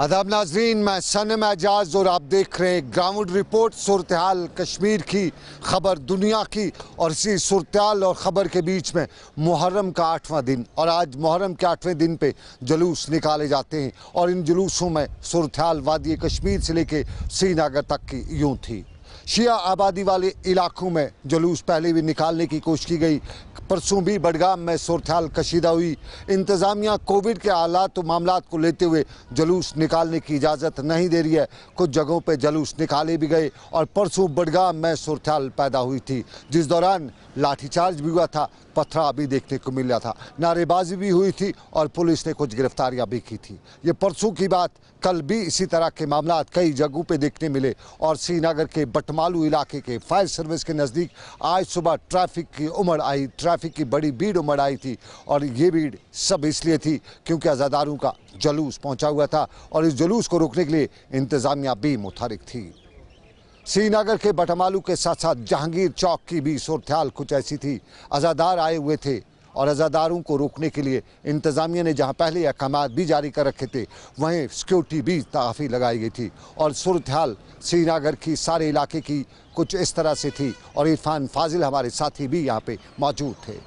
आदाब नाजरीन, मैं सनम एजाज और आप देख रहे हैं ग्राउंड रिपोर्ट। सूरत हाल कश्मीर की खबर दुनिया की, और इसी सूरत हाल और ख़बर के बीच में मुहर्रम का 8वां दिन, और आज मुहर्रम के 8वें दिन पे जुलूस निकाले जाते हैं। और इन जुलूसों में सूरत हाल वादी कश्मीर से लेके श्रीनगर तक की यूँ थी। शिया आबादी वाले इलाकों में जुलूस पहले भी निकालने की कोशिश की गई। परसों भी बडगाम में सूरत हाल कशीदा हुई। इंतज़ामिया कोविड के हालात और मामलात को लेते हुए जुलूस निकालने की इजाज़त नहीं दे रही है। कुछ जगहों पे जुलूस निकाले भी गए, और परसों बडगाम में सूरत हाल पैदा हुई थी, जिस दौरान लाठीचार्ज भी हुआ था, पथराव भी देखने को मिला था, नारेबाजी भी हुई थी, और पुलिस ने कुछ गिरफ्तारियां भी की थी। ये परसों की बात। कल भी इसी तरह के मामलात कई जगहों पे देखने मिले, और श्रीनगर के बटमालू इलाके के फायर सर्विस के नज़दीक आज सुबह ट्रैफिक की उमड़ आई, ट्रैफिक की बड़ी भीड़ उमड़ आई थी। और ये भीड़ सब इसलिए थी क्योंकि अज़ादारों का जुलूस पहुंचा हुआ था, और इस जुलूस को रोकने के लिए इंतज़ामिया भी मुतहरिक थी। श्रीनगर के बटमालू के साथ साथ जहांगीर चौक की भी सूरत हाल कुछ ऐसी थी। अज़ादार आए हुए थे, और अज़ादारों को रोकने के लिए इंतज़ामिया ने जहां पहले अहकामात भी जारी कर रखे थे, वहीं सिक्योरिटी भी काफ़ी लगाई गई थी। और सूरत हाल श्रीनगर की सारे इलाके की कुछ इस तरह से थी, और इरफान फाजिल हमारे साथी भी यहाँ पे मौजूद थे।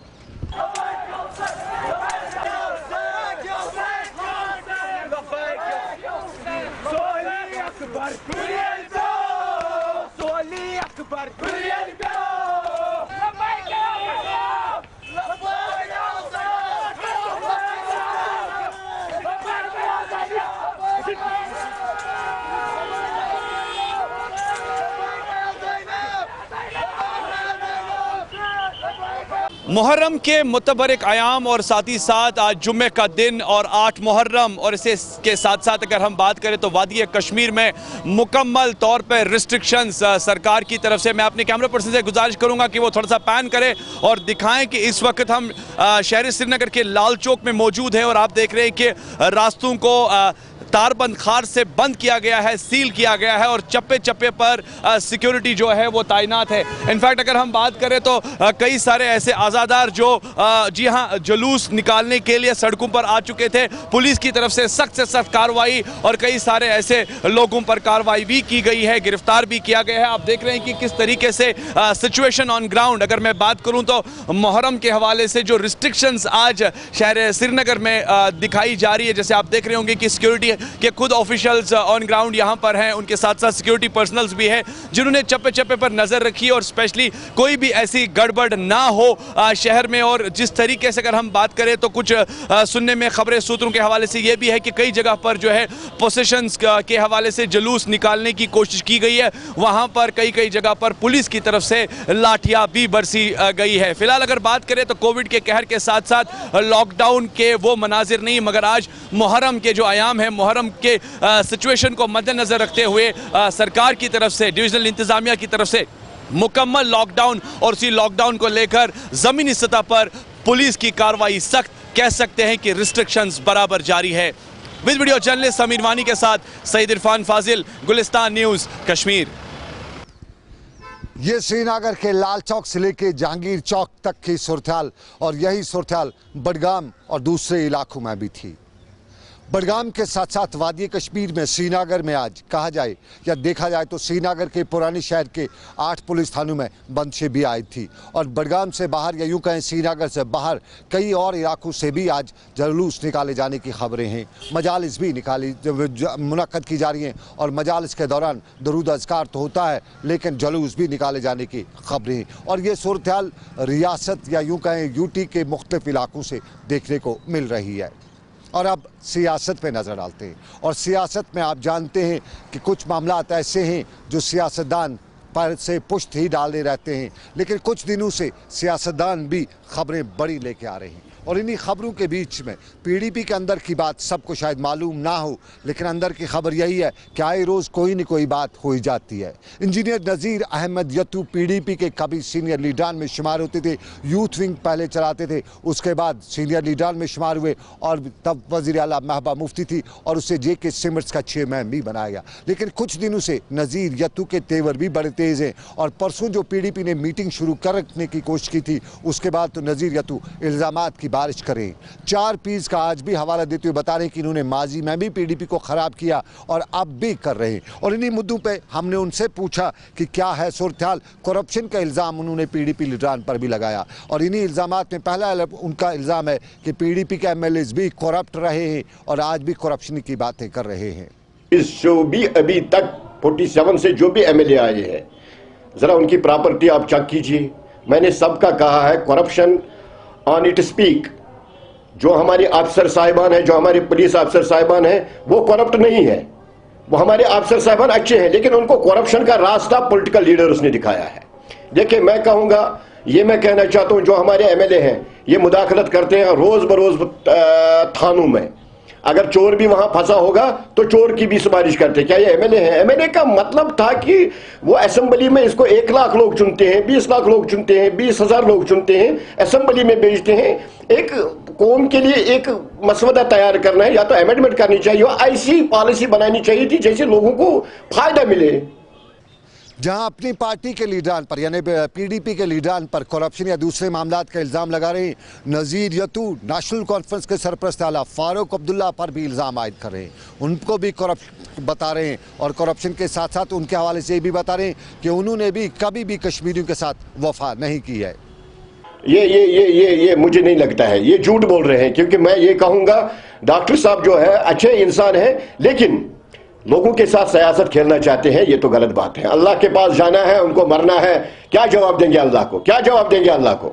मुहर्रम के मुतबरिक आयाम और साथ ही साथ आज जुम्मे का दिन और 8 मुहर्रम, और इसे के साथ साथ अगर हम बात करें तो वादी कश्मीर में मुकम्मल तौर पर रिस्ट्रिक्शंस सरकार की तरफ से। मैं अपने कैमरा पर्सन से गुजारिश करूंगा कि वो थोड़ा सा पैन करें और दिखाएं कि इस वक्त हम शहर श्रीनगर के लाल चौक में मौजूद हैं, और आप देख रहे हैं कि रास्तों को तारबंद खार से बंद किया गया है, सील किया गया है, और चप्पे चप्पे पर सिक्योरिटी जो है वो तैनात है। इनफैक्ट अगर हम बात करें तो कई सारे ऐसे आज़ादार जो जी हाँ जुलूस निकालने के लिए सड़कों पर आ चुके थे, पुलिस की तरफ से सख्त कार्रवाई, और कई सारे ऐसे लोगों पर कार्रवाई भी की गई है, गिरफ्तार भी किया गया है। आप देख रहे हैं कि किस तरीके से सिचुएशन ऑन ग्राउंड। अगर मैं बात करूं तो मुहर्रम के हवाले से जो रिस्ट्रिक्शंस आज शहर श्रीनगर में दिखाई जा रही है, जैसे आप देख रहे होंगे कि सिक्योरिटी के खुद ऑफिशियल्स ऑन ग्राउंड यहां पर हैं, उनके साथ साथ सिक्योरिटी पर्सनल्स भी हैं जिन्होंने चप्पे चप्पे पर नजर रखी, और स्पेशली कोई भी ऐसी गड़बड़ ना हो शहर में। और जिस तरीके से अगर हम बात करें तो कुछ सुनने में खबरें सूत्रों के हवाले से ये भी है कि कई जगह पर जो है पोसेशंस के हवाले से जुलूस निकालने की कोशिश की गई है, वहां पर कई जगह पर पुलिस की तरफ से लाठियां भी बरसी गई है। फिलहाल अगर बात करें तो कोविड के कहर के साथ साथ लॉकडाउन के वो मनाजिर नहीं, मगर आज मुहर्रम के जो आयाम है, मुहर्रम के सिचुएशन को मद्देनजर रखते हुए सरकार की तरफ से, डिविजनल इंतजामिया की तरफ से मुकम्मल लॉकडाउन, और इसी लॉकडाउन को लेकर जमीनी सतह पर पुलिस की कार्रवाई सख्त, कह सकते हैं कि रिस्ट्रिक्शंस बराबर जारी है। विद वीडियो जर्नलिस्ट समीर वानी के साथ सईद इरफान फाजिल, गुलिस्तान न्यूज़ कश्मीर। ये श्रीनगर के लाल चौक से लेके जहांगीर चौक तक की सूरत हाल, और यही सूरत हाल बडगाम और दूसरे इलाकों में भी थी। बडगाम के साथ साथ वादी कश्मीर में श्रीनगर में आज कहा जाए या देखा जाए तो श्रीनगर के पुराने शहर के 8 पुलिस थानों में बंदिशें भी आई थी, और बडगाम से बाहर या यूँ कहें श्रीनगर से बाहर कई और इलाकों से भी आज जुलूस निकाले जाने की खबरें हैं। मजालिस भी मुनक्कद की जा रही हैं, और मजालिस के दौरान दरूद अज़कार तो होता है, लेकिन जुलूस भी निकाले जाने की खबरें हैं। और ये सूरत हाल रियासत या यूँ कहें यूटी के मुख्तलिफ इलाकों से देखने को मिल रही है। और अब सियासत पे नज़र डालते हैं, और सियासत में आप जानते हैं कि कुछ मामलात ऐसे हैं जो सियासतदान पर से पुष्ट ही डाले रहते हैं, लेकिन कुछ दिनों से सियासतदान भी खबरें बड़ी लेके आ रहे हैं। और इन्हीं खबरों के बीच में पीडीपी के अंदर की बात सबको शायद मालूम ना हो, लेकिन अंदर की खबर यही है कि आए रोज़ कोई न कोई बात हो ही जाती है। इंजीनियर नज़ीर अहमद यत्तू पीडीपी के कभी सीनियर लीडरान में शुमार होते थे, यूथ विंग पहले चलाते थे, उसके बाद सीनियर लीडरान में शुमार हुए, और तब वज़ीर आला महबूबा मुफ्ती थी, और उसे JK सिमट्स का चेयरमैन भी बनाया गया। लेकिन कुछ दिनों से नज़ीर यत्तू के तेवर भी बड़े तेज़ हैं, और परसों जो पीडीपी ने मीटिंग शुरू कर रखने की कोशिश की थी, उसके बाद तो नज़ीर यत्तू इल्ज़ामात की बारिश करें। 4 पीस का आज भी हवाला देते हुए बता रहे हैं कि इन्होंने माजी में भी पीडीपी को ख़राब किया और अब भी कर रहे हैं। और इन्हीं मुद्दों पे हमने उनसे पूछा कि क्या है सूरत-ए-हाल। करप्शन का इल्ज़ाम उन्होंने पीडीपी लीडरान पर भी लगाया और इन्हीं इल्ज़ामात में पहला उनका इल्ज़ाम है कि पीडीपी के एमएलएज भी करप्ट रहे हैं और आज भी करप्शन की बातें कर रहे हैं। जो भी अभी तक 47 से जो भी एमएलए आए हैं, जरा उनकी प्रॉपर्टी आप चेक कीजिए। मैंने सबका कहा है करप्शन ऑन इट स्पीक। जो हमारे अफसर साहिबान हैं, जो हमारे पुलिस अफसर साहिबान हैं, वो करप्ट नहीं है। वो हमारे अफसर साहिबान अच्छे हैं, लेकिन उनको करप्शन का रास्ता पॉलिटिकल लीडर्स ने दिखाया है। देखिए, मैं कहूंगा, ये मैं कहना चाहता हूं, जो हमारे एमएलए हैं ये मुदाखलत करते हैं रोज बरोज थानों में। अगर चोर भी वहां फंसा होगा तो चोर की भी सिफारिश करते। क्या ये एमएलए हैं? एमएलए का मतलब था कि वो असेंबली में इसको 1 लाख लोग चुनते हैं, 20 लाख लोग चुनते हैं, 20,000 लोग चुनते हैं, असेंबली में भेजते हैं। एक कौम के लिए एक मसवदा तैयार करना है, या तो अमेंडमेंट करनी चाहिए, ऐसी पॉलिसी बनानी चाहिए थी जैसे लोगों को फायदा मिले। जहां अपनी पार्टी के लीडरान पर यानी पीडीपी के लीडरान पर करप्शन या दूसरे मामलात का इल्ज़ाम लगा रहे हैं, नज़ीर यतू नेशनल कॉन्फ्रेंस के सरपरस्त आला फारूक अब्दुल्ला पर भी इल्ज़ाम आयद कर रहे हैं। उनको भी करप्शन बता रहे हैं और करप्शन के साथ साथ उनके हवाले से ये भी बता रहे हैं कि उन्होंने भी कभी भी कश्मीरियों के साथ वफा नहीं की है। ये मुझे नहीं लगता है, ये झूठ बोल रहे हैं। क्योंकि मैं ये कहूंगा, डॉक्टर साहब जो है अच्छे इंसान हैं, लेकिन लोगों के साथ सियासत खेलना चाहते हैं, ये तो गलत बात है। अल्लाह के पास जाना है, उनको मरना है, क्या जवाब देंगे अल्लाह को? क्या जवाब देंगे अल्लाह को?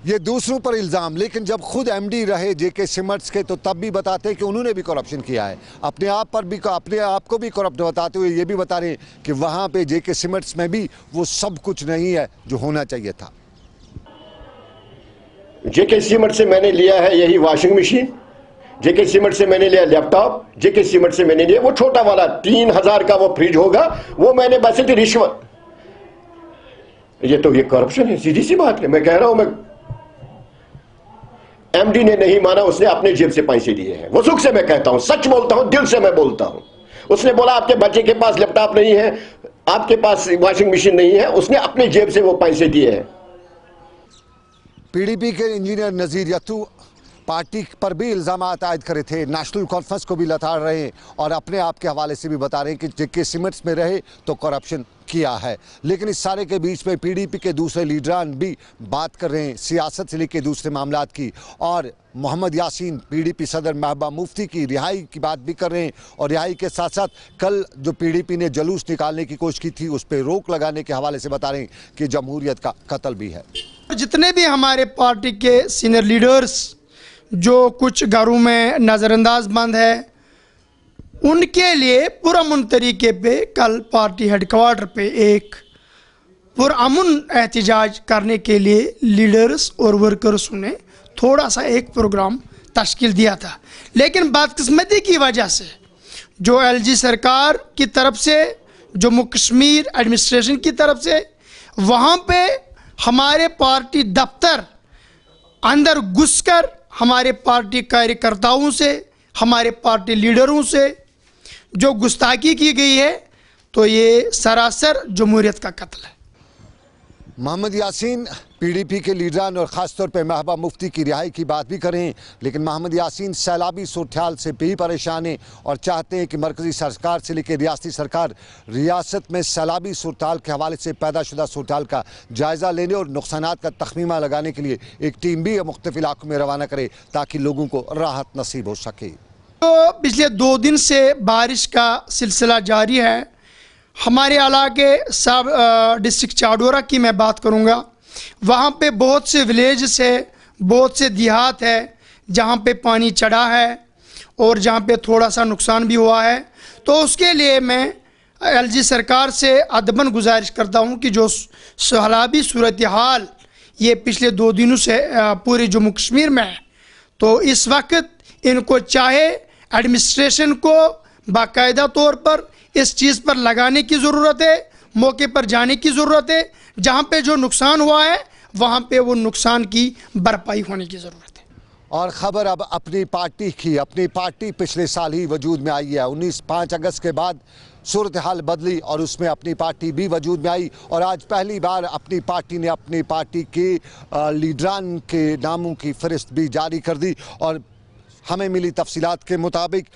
ये दूसरों पर इल्ज़ाम, लेकिन जब खुद एमडी रहे जेके सीमेंट्स के तो तब भी बताते हैं कि उन्होंने भी करप्शन किया है। अपने आप को भी करप्ट बताते हुए ये भी बता रहे हैं कि वहाँ पे जेके सीमेंट्स में भी वो सब कुछ नहीं है जो होना चाहिए था। जेके सीमेंट से मैंने लिया है यही वॉशिंग मशीन, जेके सीमेंट से मैंने लिया लैपटॉप, जेके सीमेंट से मैंने लिया वो छोटा वाला 3000 का वो फ्रिज होगा, वो मैंने बस थी रिश्वत। ये तो ये करप्शन है, सीधी सी बात है। मैं कह रहा हूं, मैं एमडी ने नहीं माना, उसने अपने जेब से पैसे दिए हैं। वसूख से मैं कहता हूं, सच बोलता हूं, दिल से मैं बोलता हूं। उसने बोला आपके बच्चे के पास लैपटॉप नहीं है, आपके पास वॉशिंग मशीन नहीं है, उसने अपने जेब से वो पैसे दिए हैं। पीडीपी के इंजीनियर नज़ीर यतू पार्टी पर भी इल्ज़ाम आयद करे थे, नेशनल कॉन्फ्रेंस को भी लताड़ रहे हैं और अपने आप के हवाले से भी बता रहे हैं कि जेके सीमेंट्स में रहे तो करप्शन किया है। लेकिन इस सारे के बीच में पीडीपी के दूसरे लीडरान भी बात कर रहे हैं सियासत से लेकर दूसरे मामलात की, और मोहम्मद यासीन पीडीपी सदर महबूबा मुफ्ती की रिहाई की बात भी कर रहे हैं। और रिहाई के साथ साथ कल जो पीडीपी ने जुलूस निकालने की कोशिश की थी उस पर रोक लगाने के हवाले से बता रहे हैं कि जमहूरियत का कत्ल भी है। जितने भी हमारे पार्टी के सीनियर लीडर्स जो कुछ घरों में नज़रअंदाज बंद है, उनके लिए पुरअमन तरीके पे कल पार्टी हेडक्वार्टर पे एक पुरअमन एहतजाज करने के लिए लीडर्स और वर्कर्स ने थोड़ा सा एक प्रोग्राम तश्कील दिया था। लेकिन बदकिस्मती की वजह से जो एलजी सरकार की तरफ से, जम्मू कश्मीर एडमिनिस्ट्रेशन की तरफ से, वहाँ पे हमारे पार्टी दफ्तर अंदर घुसकर हमारे पार्टी कार्यकर्ताओं से, हमारे पार्टी लीडरों से जो गुस्ताखी की गई है, तो ये सरासर जमहूरियत का कत्ल है। मोहम्मद यासीन पीडीपी के लीडरान और ख़ासतौर पर महबूबा मुफ्ती की रिहाई की बात भी करें, लेकिन मोहम्मद यासीन सैलाबी सूरत-ए-हाल से भी परेशान हैं और चाहते हैं कि मरकज़ी सरकार से लेकर रियासती सरकार रियासत में सैलाबी सूरत-ए-हाल के हवाले से पैदाशुदा सूरत-ए-हाल का जायज़ा लेने और नुकसानात का तखमीमा लगाने के लिए एक टीम भी मुख्तलिफ इलाकों में रवाना करे ताकि लोगों को राहत नसीब हो सके। तो पिछले 2 दिन से बारिश का सिलसिला जारी है। हमारे इलाके सब डिस्ट्रिक्ट चाडोरा की मैं बात करूंगा, वहाँ पे बहुत से विलेज है, बहुत से देहात है जहाँ पे पानी चढ़ा है और जहाँ पे थोड़ा सा नुकसान भी हुआ है। तो उसके लिए मैं एलजी सरकार से अदबन गुजारिश करता हूँ कि जो सैलाबी सूरत हाल ये पिछले 2 दिनों से पूरे जम्मू कश्मीर में है, तो इस वक्त इनको चाहे एडमिनिस्ट्रेशन को बाकायदा तौर पर इस चीज़ पर लगाने की ज़रूरत है, मौके पर जाने की ज़रूरत है। जहाँ पे जो नुकसान हुआ है वहाँ पे वो नुकसान की भरपाई होने की ज़रूरत है। और ख़बर अब अपनी पार्टी की। अपनी पार्टी पिछले साल ही वजूद में आई है। 5 अगस्त के बाद सूरत हाल बदली और उसमें अपनी पार्टी भी वजूद में आई और आज पहली बार अपनी पार्टी ने अपनी पार्टी के लीडरान के नामों की फहरिस्त भी जारी कर दी। और हमें मिली तफसीलात के मुताबिक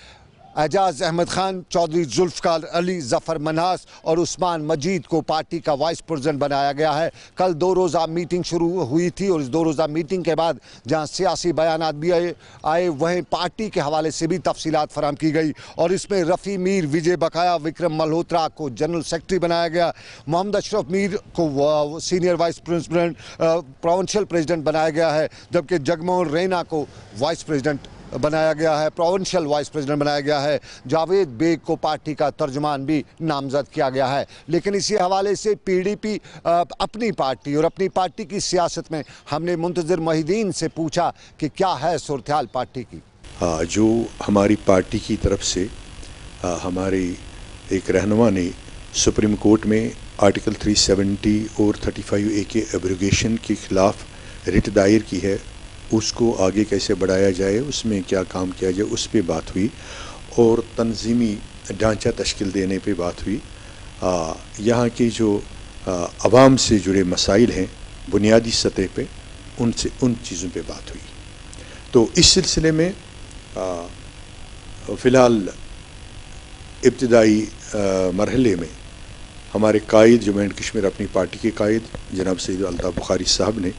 एजाज अहमद खान, चौधरी जुल्फ़िकार अली, ज़फ़र मन्हास और उस्मान मजीद को पार्टी का वाइस प्रेसिडेंट बनाया गया है। कल 2 रोज़ा मीटिंग शुरू हुई थी और इस 2 रोज़ा मीटिंग के बाद जहां सियासी बयानात भी आए वहीं पार्टी के हवाले से भी तफसीलात फराहम की गई और इसमें रफ़ी मीर, विजय बकाया, विक्रम मल्होत्रा को जनरल सेक्रेटरी बनाया गया, मोहम्मद अशरफ मीर को senior vice president provincial president बनाया गया है, जबकि जगमोहन रैना को वाइस प्रेसिडेंट बनाया गया है, प्रोविंशियल वाइस प्रेसिडेंट बनाया गया है। जावेद बेग को पार्टी का तर्जुमान भी नामजद किया गया है। लेकिन इसी हवाले से पीडीपी अपनी पार्टी और अपनी पार्टी की सियासत में हमने मुंतज़िर मोहिद्दीन से पूछा कि क्या है सूरत हाल पार्टी की। जो हमारी पार्टी की तरफ से हमारे एक रहनुमा ने सुप्रीम कोर्ट में आर्टिकल 370 और 35A के एब्रोगेशन के ख़िलाफ़ रिट दायर की है, उसको आगे कैसे बढ़ाया जाए, उसमें क्या काम किया जाए, उस पे बात हुई और तंजीमी ढांचा तश्कील देने पे बात हुई। यहाँ के जो आवाम से जुड़े मसाइल हैं बुनियादी सतह पे, उन चीज़ों पे बात हुई। तो इस सिलसिले में फ़िलहाल इब्तदाई मरहले में हमारे कायद जम्मू एंड कश्मीर अपनी पार्टी के कायद जनाब सैयद अल्ताफ़ बुखारी साहब ने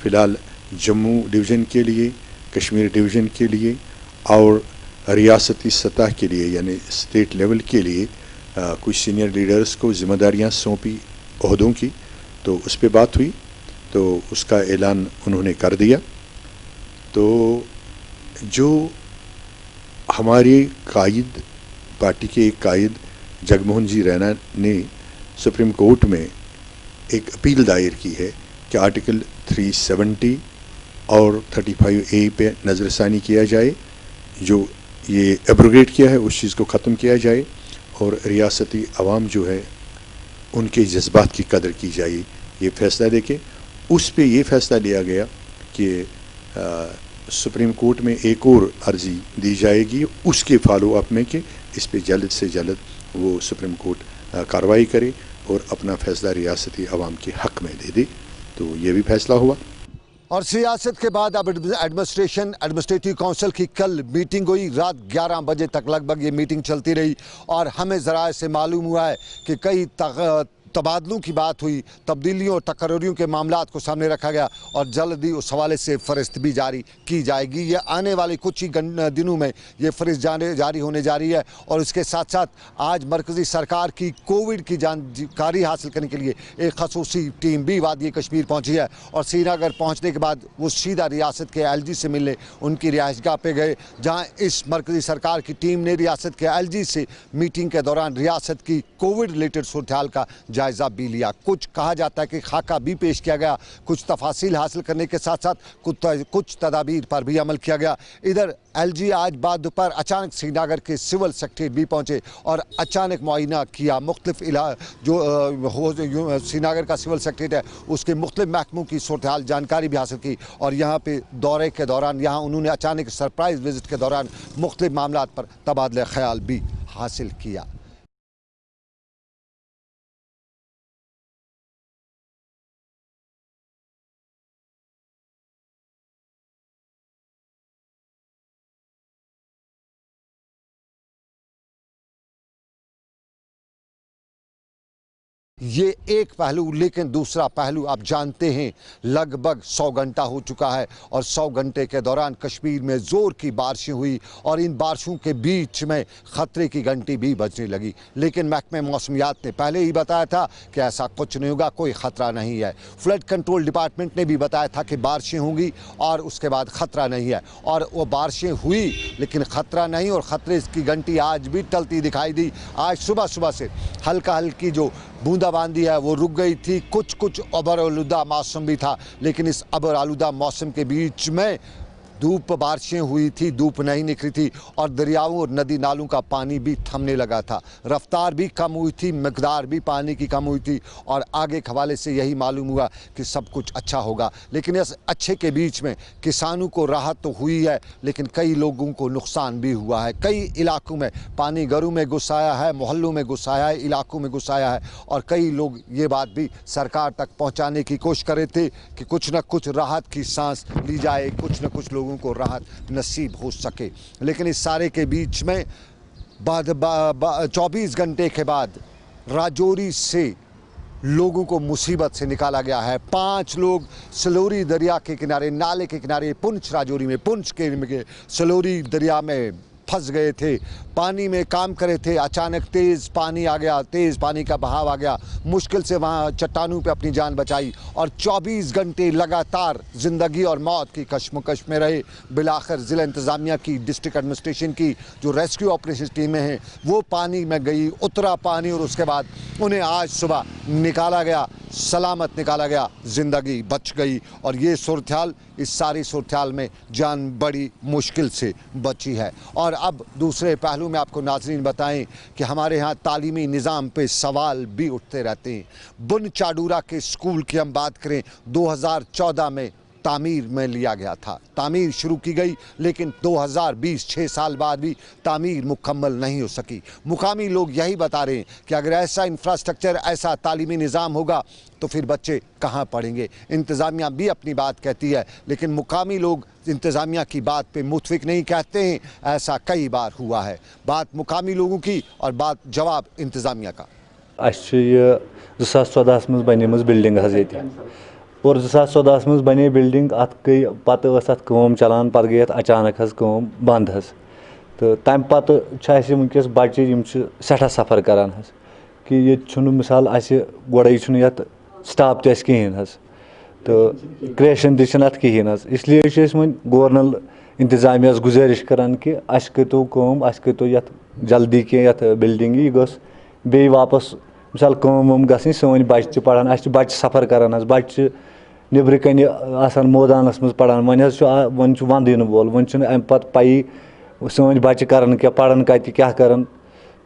फ़िलहाल जम्मू डिवीज़न के लिए, कश्मीर डिवीज़न के लिए और रियासती सतह के लिए यानी स्टेट लेवल के लिए कुछ सीनियर लीडर्स को ज़िम्मेदारियां सौंपी ओहदों की। तो उस पर बात हुई तो उसका ऐलान उन्होंने कर दिया। तो जो हमारे कायद, पार्टी के एक कायद जगमोहन जी रैना ने सुप्रीम कोर्ट में एक अपील दायर की है कि आर्टिकल 370 और 35A पे नज़रसानी किया जाए, जो ये एब्रोगेट किया है उस चीज़ को ख़त्म किया जाए और रियासती अवाम जो है उनके जज्बात की कदर की जाए, ये फ़ैसला देके उस पे ये फ़ैसला लिया गया कि सुप्रीम कोर्ट में एक और अर्ज़ी दी जाएगी उसके फॉलो अप में कि इस पे जल्द से जल्द वो सुप्रीम कोर्ट कार्रवाई करे और अपना फ़ैसला रियासती अवाम के हक़ में दे दे। तो ये भी फ़ैसला हुआ। और सियासत के बाद अब एडमिनिस्ट्रेटिव काउंसिल की कल मीटिंग हुई। रात 11 बजे तक लगभग ये मीटिंग चलती रही और हमें ज़राए से मालूम हुआ है कि कई तबादलों की बात हुई, तब्दीलियों और तकर्रियों के मामलात को सामने रखा गया और जल्द ही उस हवाले से फहरिस्त भी जारी की जाएगी। ये आने वाले कुछ ही दिनों में ये फहरिस्त जारी होने जा रही है। और इसके साथ साथ आज मरकज़ी सरकार की कोविड की जानकारी हासिल करने के लिए एक खसूसी टीम भी वादी कश्मीर पहुँची है और श्रीनगर पहुँचने के बाद वो सीधा रियासत के LG से मिलने उनकी रिहाइशगाह पे गए, जहाँ इस मरकज़ी सरकार की टीम ने रियासत के LG से मीटिंग के दौरान रियासत की कोविड रिलेटेड सूरत हाल का जायज़ा भी लिया। कुछ कहा जाता है कि खाका भी पेश किया गया, कुछ तफासिल हासिल करने के साथ साथ कुछ तदाबीर पर भी अमल किया गया। इधर LG आज बाद दोपहर अचानक श्रीनगर के सिविल सेक्रेटरी भी पहुंचे और अचानक मुआयना किया। मुख्तलिफ जो श्रीनगर का सिविल सेक्रेटरी है उसके मुख्तलिफ महकमों की सूरत हाल जानकारी भी हासिल की और यहाँ पे दौरे के दौरान यहाँ उन्होंने अचानक सरप्राइज विजिट के दौरान मुख्तलिफ मामलात पर तबादला ख्याल भी हासिल किया। ये एक पहलू, लेकिन दूसरा पहलू आप जानते हैं लगभग 100 घंटा हो चुका है और 100 घंटे के दौरान कश्मीर में ज़ोर की बारिशें हुई और इन बारिशों के बीच में ख़तरे की घंटी भी बजने लगी। लेकिन महकमे मौसमियात ने पहले ही बताया था कि ऐसा कुछ नहीं होगा, कोई ख़तरा नहीं है। फ्लड कंट्रोल डिपार्टमेंट ने भी बताया था कि बारिशें होंगी और उसके बाद ख़तरा नहीं है और वो बारिशें हुई लेकिन ख़तरा नहीं और ख़तरे की घंटी आज भी टलती दिखाई दी। आज सुबह से हल्की जो बूंदाबांदी है वो रुक गई थी। कुछ अबर आलूदा मौसम भी था, लेकिन इस अबर आलूदा मौसम के बीच में धूप बारिशें हुई थी, धूप नहीं निकली थी और दरियाओं और नदी नालों का पानी भी थमने लगा था, रफ्तार भी कम हुई थी, मकदार भी पानी की कम हुई थी और आगे के हवाले से यही मालूम हुआ कि सब कुछ अच्छा होगा। लेकिन इस अच्छे के बीच में किसानों को राहत तो हुई है, लेकिन कई लोगों को नुकसान भी हुआ है। कई इलाकों में पानी घरों में घुस आया है, मोहल्लों में घुस आया है, इलाकों में घुस आया है और कई लोग ये बात भी सरकार तक पहुंचाने की कोशिश कर रहे थे कि कुछ न कुछ राहत की सांस ली जाए, कुछ न कुछ लोगों को राहत नसीब हो सके। लेकिन इस सारे के बीच में 24 घंटे के बाद राजौरी से लोगों को मुसीबत से निकाला गया है। 5 लोग सलोरी दरिया के किनारे, नाले के किनारे, पुंछ राजौरी में, पुंछ के सलोरी दरिया में फंस गए थे, पानी में काम कर रहे थे। अचानक तेज़ पानी आ गया, तेज़ पानी का बहाव आ गया, मुश्किल से वहाँ चट्टानों पे अपनी जान बचाई और 24 घंटे लगातार ज़िंदगी और मौत की कशमकश में रहे। बिलाखिर ज़िला इंतज़ामिया की, डिस्ट्रिक्ट एडमिनिस्ट्रेशन की जो रेस्क्यू ऑपरेशन टीमें हैं वो पानी में गई, उतरा पानी और उसके बाद उन्हें आज सुबह निकाला गया, सलामत निकाला गया, ज़िंदगी बच गई। और ये सूरत हाल, इस सारी सूरत हाल में जान बड़ी मुश्किल से बची है। और अब दूसरे पहलू में आपको नाज़रीन बताएं कि हमारे यहाँ तालीमी निज़ाम पे सवाल भी उठते रहते हैं। बुन चाडूरा के स्कूल की हम बात करें, 2014 में तामीर में लिया गया था, तामीर शुरू की गई, लेकिन 2020 6 साल बाद भी तामीर मुकम्मल नहीं हो सकी। मुकामी लोग यही बता रहे हैं कि अगर ऐसा इंफ्रास्ट्रक्चर, ऐसा तालीमी निज़ाम होगा तो फिर बच्चे कहाँ पढ़ेंगे। इंतज़ामिया भी अपनी बात कहती है, लेकिन मुकामी लोग इंतज़ामिया की बात पे मुतफिक नहीं कहते हैं। ऐसा कई बार हुआ है, बात मुकामी लोगों की और बात जवाब इंतज़ामिया का। 2014 मज बनेमज बिल्डिंग और 2014 मज बने बिल्डिंग, अत गई पत कम चलान, पत गई अचानक कम बंद तो तम पत वनकस बच्चे सठा सफ़र करान कि ये मिसाल गोड़े ये स्टाफ तहन तो क्रेशन तत कहें। इसलिए वो गवर्नल इंतजामिया गुजारिश करान कि करो कम, करो ये जल्दी कह बिल्डिंग यह गस बे वापस मिसाल कम गई सन बच्चे पढ़ान, बच्चे सफ़र करान, बच्चे निब्र कन मोदानस मज पढ़ान। वन वंदन वोल, वन अम पत पई सन बच्चे करान क्या, पढ़ान कत क्या करान।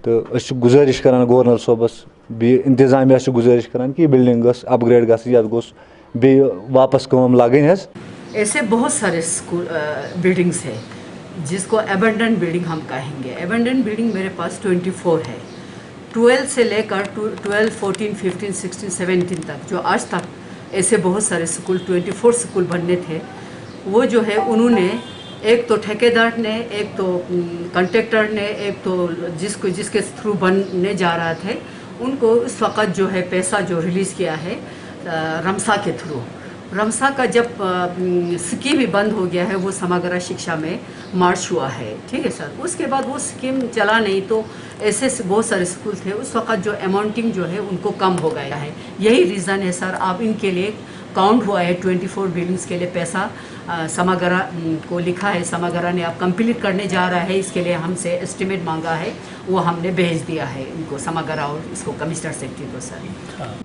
तो गुजारिश करान गवर्नर सोबस, बे इंतजामिया गुजारिश करान कि बिल्डिंग गस अपग्रेड गई, गोस बे वापस कम लगन। ऐसे बहुत सारे स्कूल बिल्डिंग्स है जिसको एबंडन बिल्डिंग हम कहेंगे। एबंडन बिल्डिंग मेरे पास 24 है, 12 से लेकर 12, 14, 15, 16, 17 तक, जो आज तक ऐसे बहुत सारे स्कूल 24 स्कूल बनने थे। वो जो है उन्होंने, एक तो ठेकेदार ने, एक तो कॉन्ट्रैक्टर ने, एक तो जिसके थ्रू बनने जा रहा थे, उनको इस वक्त जो है पैसा जो रिलीज़ किया है रमसा के थ्रू। रमसा का जब स्कीम भी बंद हो गया है, वो समग्र शिक्षा में मार्च हुआ है, ठीक है सर। उसके बाद वो स्कीम चला नहीं, तो ऐसे बहुत सारे स्कूल थे उस वक्त जो अमाउंटिंग जो है उनको कम हो गया है। यही रीज़न है सर। अब इनके लिए काउंट हुआ है 24 बिल्डिंग्स के लिए पैसा समग्र को लिखा है, समग्र ने अब कंप्लीट करने जा रहा है। इसके लिए हमसे एस्टिमेट मांगा है, वो हमने भेज दिया है इनको, समग्र और इसको कमिश्नर सेक्रेटरी को सर।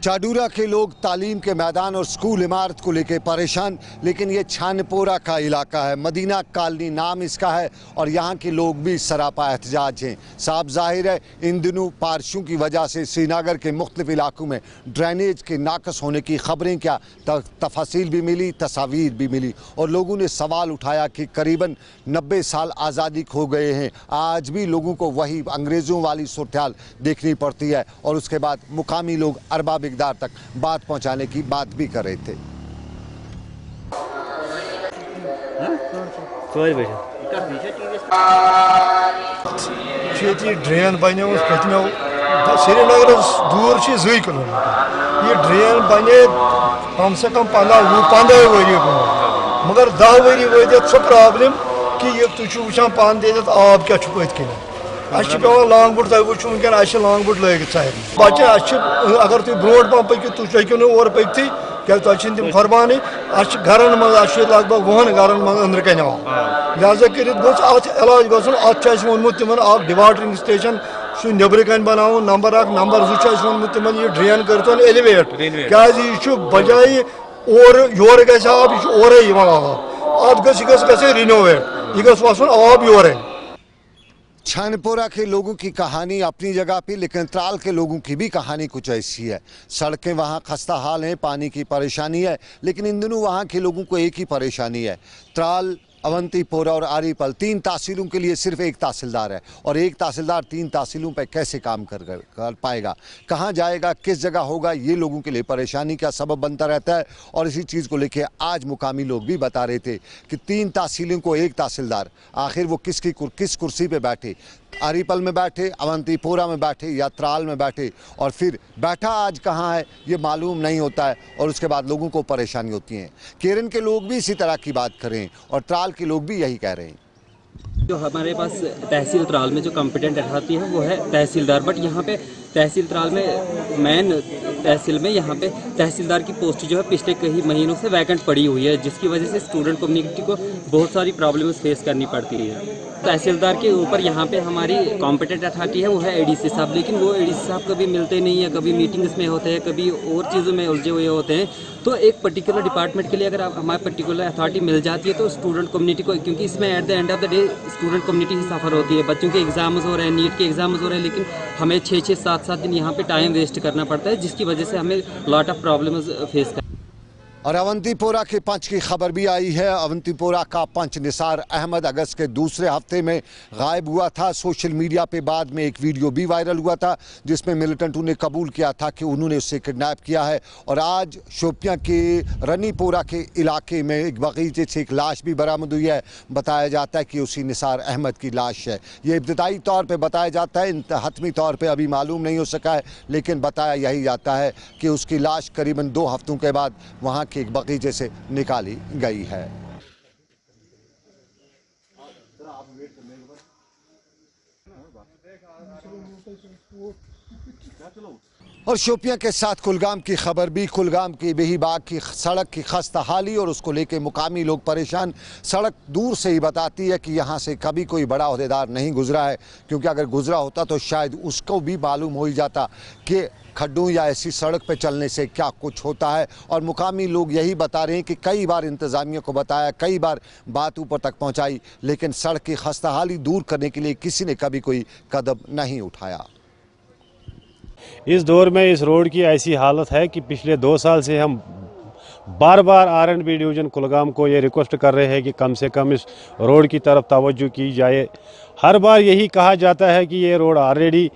चाडूरा के लोग तालीम के मैदान और स्कूल इमारत को लेकर परेशान, लेकिन ये छानपोरा का इलाका है, मदीना कॉलोनी नाम इसका है और यहाँ के लोग भी सरापा एहतजाज हैं। साफ जाहिर है इन दिनों बारिशों की वजह से श्रीनगर के मुख्तलिफ इलाकों में ड्रेनेज के नाकस होने की खबरें क्या तफासिल भी मिली, तस्वीर भी मिली और लोगों ने सवाल उठाया कि करीबन 90 साल आज़ादी खो गए हैं, आज भी लोगों को वही अंग्रेज़ों वाली सूरत हाल देखनी पड़ती है। और उसके बाद मुकामी लोग अरबाब तक बात पहुंचाने की बात भी कर रहे थे। ड्रेन बने पत्मो श्रीनगर दूर 2 किलोमीटर, ये ड्रेन बने कम से कम 15 वरी, मगर 10 वरी वत सो प्रॉब्लम कि ये तुम पान दे आब क्या पत कन पे लांग बुट, तुम वो वनकन लांग बुट लगित सारे बच्चे। अगर तुम ब्रो पह पकि तुम हेको और पकती क्या तुम फरमान घरन मज लगभग 20 घरन मज अंदर कन लिहाजा कर इलाज गो वोनमुत तिमन डिवाटरिंग स्टेशन सह नबर कन बनाव। नंबर 1 नंबर 2 वोनमुत तिमन ये ड्रेन कर एलिवेट, क्या बजाय और योर गि आब, यह ओर आब गसे रिनोवेट यह गसन आब योर छानपोरा के लोगों की कहानी अपनी जगह पे, लेकिन त्राल के लोगों की भी कहानी कुछ ऐसी है। सड़कें वहाँ खस्ता हाल हैं, पानी की परेशानी है, लेकिन इन दिनों वहाँ के लोगों को एक ही परेशानी है। त्राल, अवंतीपोरा और आरीपल 3 तहसीलों के लिए सिर्फ एक तहसीलदार है, और एक तहसीलदार 3 तहसीलों पर कैसे काम कर पाएगा, कहाँ जाएगा, किस जगह होगा, ये लोगों के लिए परेशानी का सबब बनता रहता है। और इसी चीज़ को लेकर आज मुकामी लोग भी बता रहे थे कि 3 तहसीलों को एक तहसीलदार, आखिर वो किस कुर्सी पर बैठे, आरीपल में बैठे, अवंतीपोरा में बैठे या त्राल में बैठे, और फिर बैठा आज कहाँ है ये मालूम नहीं होता है, और उसके बाद लोगों को परेशानी होती है। केरन के लोग भी इसी तरह की बात करें और त्राल के लोग भी यही कह रहे हैं। जो हमारे पास तहसील त्राल में जो कॉम्पिटेंट अथॉरिटी है वो है तहसीलदार, बट यहाँ पे तहसील त्राल में मेन तहसील में यहाँ पे तहसीलदार की पोस्ट जो है पिछले कई महीनों से वैकेंट पड़ी हुई है, जिसकी वजह से स्टूडेंट कम्युनिटी को बहुत सारी प्रॉब्लम्स फेस करनी पड़ती है। तहसीलदार के ऊपर यहाँ पे हमारी कॉम्पिटेंट अथॉरिटी है वो है एडीसी साहब, लेकिन वो एडीसी साहब कभी मिलते नहीं है, कभी मीटिंग्स में होते हैं, कभी और चीज़ों में उलझे हुए होते हैं। तो एक पर्टिकुलर डिपार्टमेंट के लिए अगर हमारी पर्टिकुलर अथॉरिटी मिल जाती है तो स्टूडेंट कम्युनिटी को, क्योंकि इसमें at the end of the day student community ही सफ़र होती है। बच्चों के एग्जाम्स हो रहे हैं, नीट के एग्जाम्स हो रहे हैं, लेकिन हमें 6-6, 7-7 दिन यहाँ पे टाइम वेस्ट करना पड़ता है, जिसकी वजह से हमें लॉट ऑफ प्रॉब्लम्स फेस कर। और अवंतीपोरा के पंच की खबर भी आई है। अवंतीपोरा का पंच निसार अहमद अगस्त के दूसरे हफ्ते में गायब हुआ था। सोशल मीडिया पे बाद में एक वीडियो भी वायरल हुआ था जिसमें मिलिटेंटों ने कबूल किया था कि उन्होंने उससे किडनैप किया है। और आज शोपियां के रनीपोरा के इलाके में एक बगीचे से एक लाश भी बरामद हुई है। बताया जाता है कि उसी निसार अहमद की लाश है। ये इब्तदाई तौर पर बताया जाता है, हतमी तौर पर अभी मालूम नहीं हो सका है, लेकिन बताया यही जाता है कि उसकी लाश करीबन 2 हफ्तों के बाद वहाँ एक बगीचे से निकाली गई है। और शोपियां के साथ कुलगाम की खबर भी। कुलगाम की बेहीबाग की सड़क की खस्ता हाली और उसको लेके मुकामी लोग परेशान। सड़क दूर से ही बताती है कि यहाँ से कभी कोई बड़ा ओहदेदार नहीं गुजरा है, क्योंकि अगर गुजरा होता तो शायद उसको भी मालूम हो ही जाता कि खड्डों या ऐसी सड़क पे चलने से क्या कुछ होता है। और मुकामी लोग यही बता रहे हैं कि कई बार इंतज़ामिया को बताया, कई बार बात ऊपर तक पहुंचाई, लेकिन सड़क की खस्ताहाली दूर करने के लिए किसी ने कभी कोई कदम नहीं उठाया। इस दौर में इस रोड की ऐसी हालत है कि पिछले 2 साल से हम बार बार R&B डिवीज़न कुलगाम को ये रिक्वेस्ट कर रहे हैं कि कम से कम इस रोड की तरफ तवज्जो की जाए। हर बार यही कहा जाता है कि ये रोड ऑलरेडी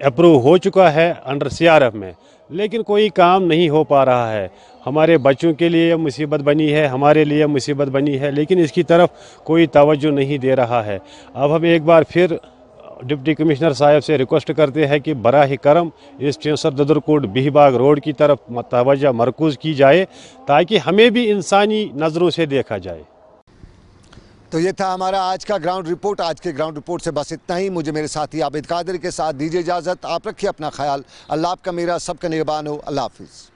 अप्रूव हो चुका है अंडर CRF में, लेकिन कोई काम नहीं हो पा रहा है। हमारे बच्चों के लिए मुसीबत बनी है, हमारे लिए मुसीबत बनी है, लेकिन इसकी तरफ कोई तवज्जो नहीं दे रहा है। अब हम एक बार फिर डिप्टी कमिश्नर साहब से रिक्वेस्ट करते हैं कि बराह करम इस चेंसर ददरकोट बिहीबाग रोड की तरफ तवज्जो मरकूज़ की जाए, ताकि हमें भी इंसानी नज़रों से देखा जाए। तो ये था हमारा आज का ग्राउंड रिपोर्ट। आज के ग्राउंड रिपोर्ट से बस इतना ही। मुझे मेरे साथी आबिद कादिर के साथ दीजिए इजाज़त। आप रखिए अपना ख्याल। अल्लाह आपका मेरा सबका निगहबान हो। अल्लाह हाफिज़।